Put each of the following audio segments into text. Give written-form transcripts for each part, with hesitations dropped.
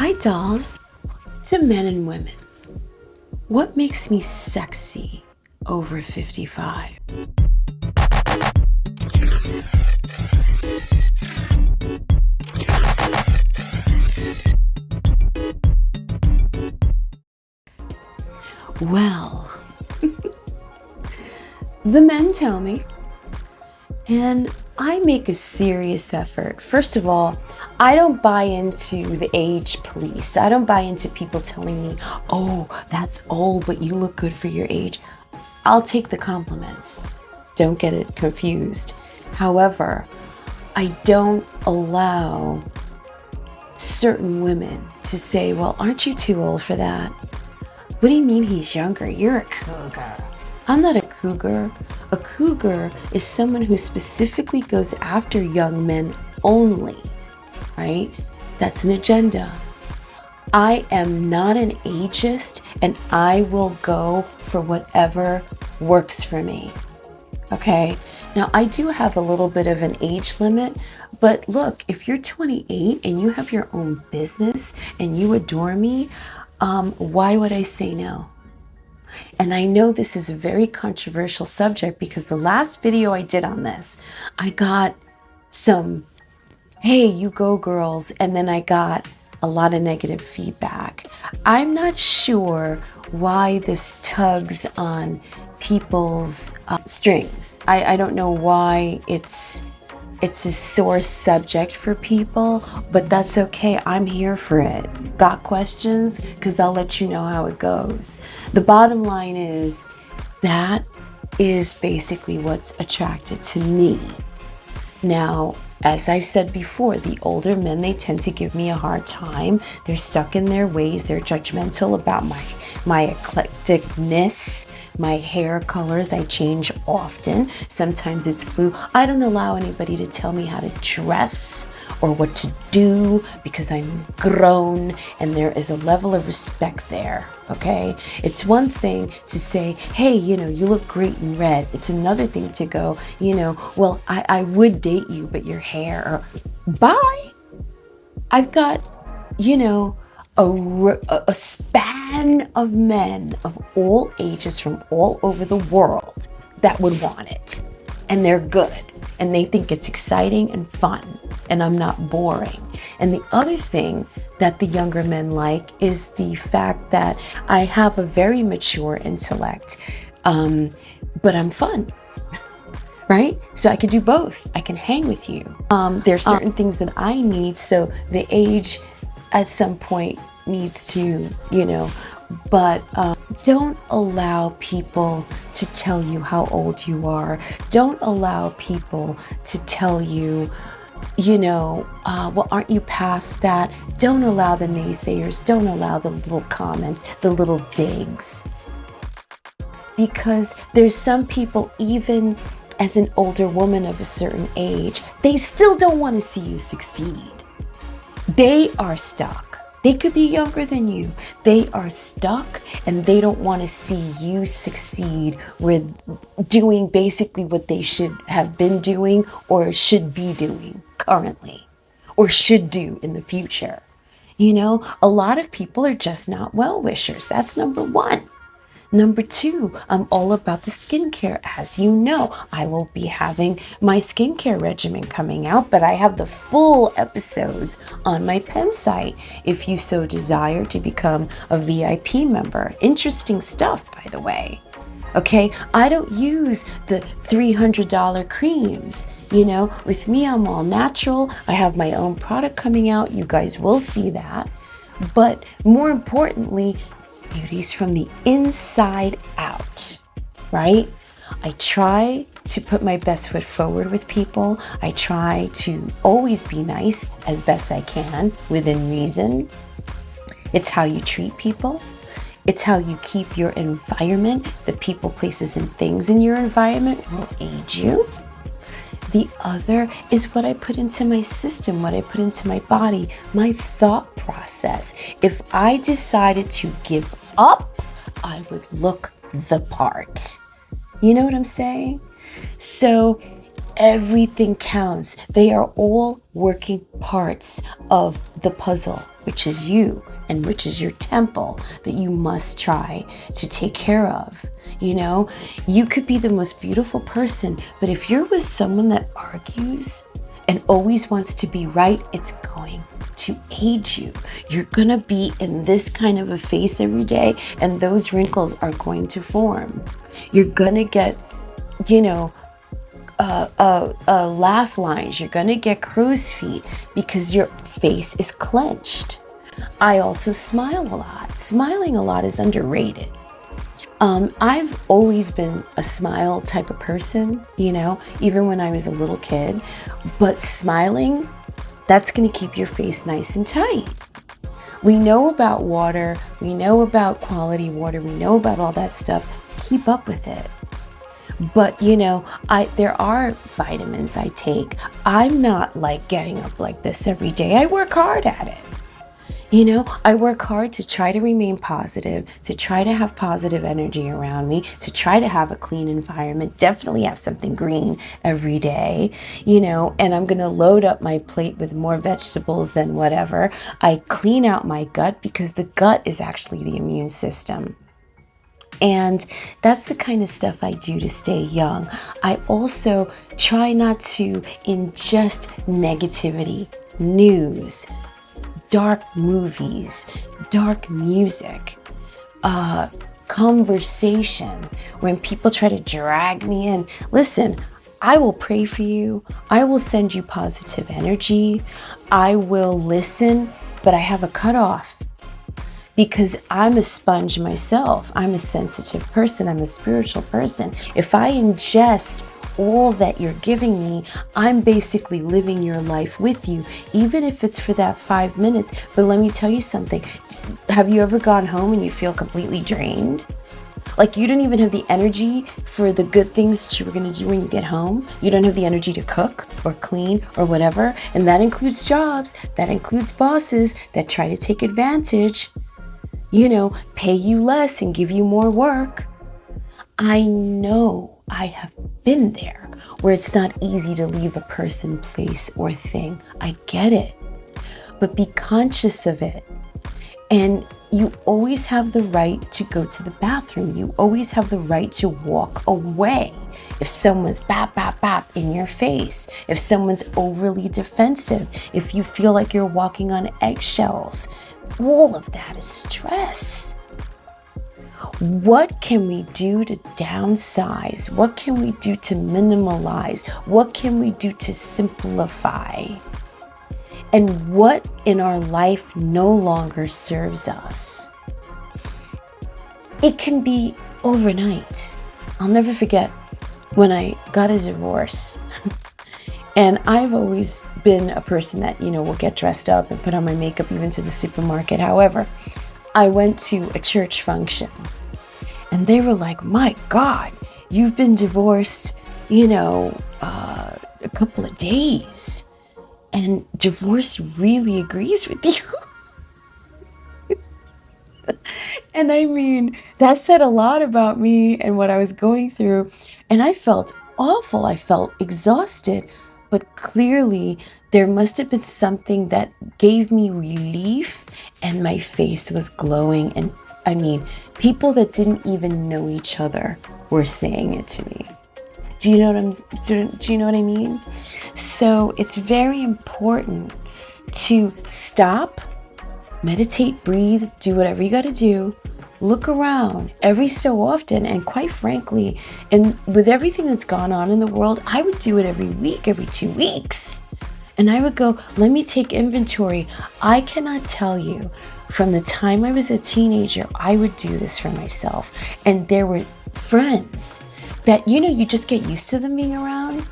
Hi dolls, it's to men and women. What makes me sexy over 55? Well, the men tell me, and I make a serious effort. First of all, I don't buy into the age police. I don't buy into people telling me, oh, that's old, but you look good for your age. I'll take the compliments. Don't get it confused. However, I don't allow certain women to say, well, aren't you too old for that? What do you mean he's younger? You're a cougar. I'm not a cougar. A cougar is someone who specifically goes after young men only, right? That's an agenda. I am not an ageist, and I will go for whatever works for me, okay? Now, I do have a little bit of an age limit, but look, if you're 28 and you have your own business and you adore me, why would I say no? And I know this is a very controversial subject because the last video I did on this, I got some, hey, you go girls, and then I got a lot of negative feedback. I'm not sure why this tugs on people's strings. I don't know why it's a sore subject for people, but that's okay. I'm here for it. Got questions? Because I'll let you know how it goes. The bottom line is that is basically what's attracted to me. Now, as I've said before, the older men, they tend to give me a hard time. They're stuck in their ways. They're judgmental about my eclecticness, my hair colors. I change often. Sometimes it's blue. I don't allow anybody to tell me how to dress or what to do because I'm grown, and there is a level of respect there, okay? It's one thing to say, hey, you look great in red. It's another thing to go, well, I would date you, but your hair, bye. I've got, a span of men of all ages from all over the world that would want it. And they're good. And they think it's exciting and fun. And I'm not boring. And the other thing that the younger men like is the fact that I have a very mature intellect, but I'm fun. Right? So I could do both. I can hang with you. There are certain things that I need, so the age at some point needs to, but don't allow people to tell you how old you are. Don't allow people to tell you, well, aren't you past that? Don't allow the naysayers. Don't allow the little comments, the little digs. Because there's some people, even as an older woman of a certain age, they still don't want to see you succeed. They are stuck. They could be younger than you. They are stuck and they don't want to see you succeed with doing basically what they should have been doing or should be doing currently or should do in the future. A lot of people are just not well-wishers. That's number one. Number two, I'm all about the skincare. As you know, I will be having my skincare regimen coming out, but I have the full episodes on my pen site if you so desire to become a VIP member. Interesting stuff, by the way. Okay, I don't use the $300 creams. With me, I'm all natural. I have my own product coming out. You guys will see that. But more importantly, beauty's from the inside out, right? I try to put my best foot forward with people. I try to always be nice as best I can within reason. It's how you treat people. It's how you keep your environment. The people, places, and things in your environment will aid you. The other is what I put into my system, what I put into my body, my thought process. If I decided to give up, I would look the part. You know what I'm saying? So everything counts. They are all working parts of the puzzle. which is you and which is your temple that you must try to take care of. You know, you could be the most beautiful person, but if you're with someone that argues and always wants to be right, it's going to age you. You're gonna be in this kind of a face every day, and those wrinkles are going to form. You're gonna get, you know, laugh lines. You're gonna get crow's feet because your face is clenched. I also smile a lot. Smiling a lot is underrated. I've always been a smile type of person, you know, even when I was a little kid. But smiling, that's going to keep your face nice and tight. We know about water. We know about quality water. We know about all that stuff. Keep up with it. But, you know, there are vitamins I take. I'm not like getting up like this every day. I work hard at it. You know, I work hard to try to remain positive, to try to have positive energy around me, to try to have a clean environment, definitely have something green every day, you know, and I'm going to load up my plate with more vegetables than whatever. I clean out my gut because the gut is actually the immune system. And that's the kind of stuff I do to stay young. I also try not to ingest negativity, news, dark movies, dark music, conversation, when people try to drag me in. Listen, I will pray for you. I will send you positive energy. I will listen, but I have a cutoff because I'm a sponge myself. I'm a sensitive person. I'm a spiritual person. If I ingest all that you're giving me, I'm basically living your life with you, even if it's for that 5 minutes. But let me tell you something. Have you ever gone home and you feel completely drained? Like you don't even have the energy for the good things that you were going to do when you get home. You don't have the energy to cook or clean or whatever. And that includes jobs. That includes bosses that try to take advantage, you know, pay you less and give you more work. I know I have been there where it's not easy to leave a person, place, or thing. I get it. But be conscious of it. And you always have the right to go to the bathroom. You always have the right to walk away. If someone's bap, bap, bap in your face, if someone's overly defensive, if you feel like you're walking on eggshells, all of that is stress. What can we do to downsize? What can we do to minimalize? What can we do to simplify? And what in our life no longer serves us? It can be overnight. I'll never forget when I got a divorce. And I've always been a person that, you know, will get dressed up and put on my makeup even to the supermarket. However, I went to a church function and they were like, my God, you've been divorced, you know, a couple of days. And divorce really agrees with you. And I mean, that said a lot about me and what I was going through. And I felt awful. I felt exhausted. But clearly, there must have been something that gave me relief, and my face was glowing. And I mean, people that didn't even know each other were saying it to me. Do you know what I mean? So it's very important to stop, meditate, breathe, do whatever you got to do. Look around every so often, and quite frankly, and with everything that's gone on in the world, I would do it every week, every 2 weeks. And I would go, let me take inventory. I cannot tell you, from the time I was a teenager, I would do this for myself. And there were friends that, you know, you just get used to them being around.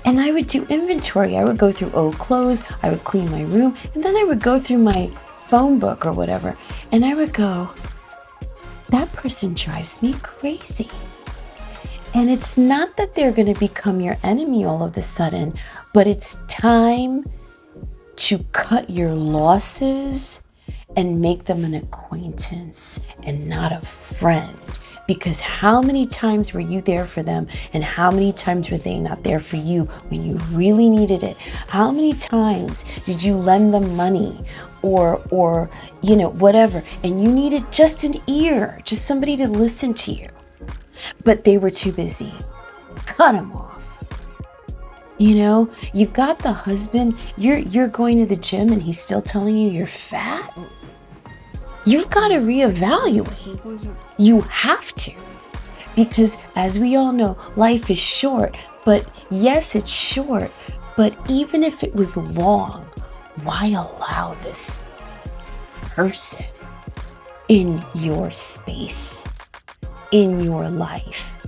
And I would do inventory. I would go through old clothes, I would clean my room, and then I would go through my phone book or whatever, and I would go, that person drives me crazy. And it's not that they're going to become your enemy all of a sudden, but it's time to cut your losses and make them an acquaintance and not a friend. Because how many times were you there for them, and how many times were they not there for you when you really needed it? How many times did you lend them money or whatever, and you needed just an ear, just somebody to listen to you, but they were too busy. Cut them off. You got the husband, you're going to the gym and he's still telling you you're fat. You've got to reevaluate. You have to. Because as we all know, life is short. But yes, it's short. But even if it was long, why allow this person in your space, in your life?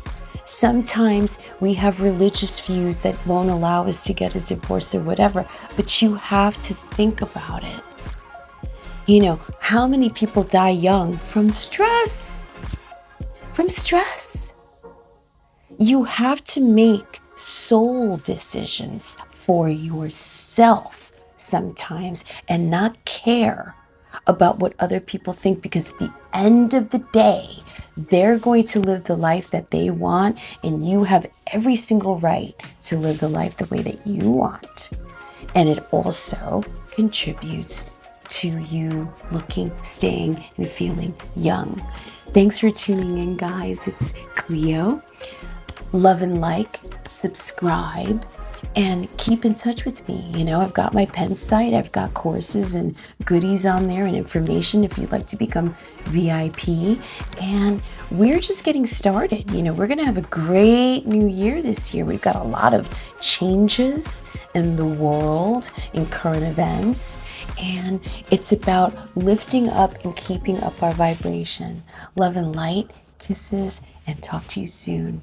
Sometimes we have religious views that won't allow us to get a divorce or whatever, but you have to think about it. How many people die young from stress? From stress. You have to make soul decisions for yourself sometimes and not care about what other people think, because at the end of the day, they're going to live the life that they want, and you have every single right to live the life the way that you want. And it also contributes to you looking, staying, and feeling young. Thanks for tuning in, guys. It's Cleo. Love and like, subscribe, and keep in touch with me. I've got my pen site. I've got courses and goodies on there and information if you'd like to become VIP. And we're just getting started. We're going to have a great new year this year. We've got a lot of changes in the world, in current events. And it's about lifting up and keeping up our vibration. Love and light, kisses, and talk to you soon.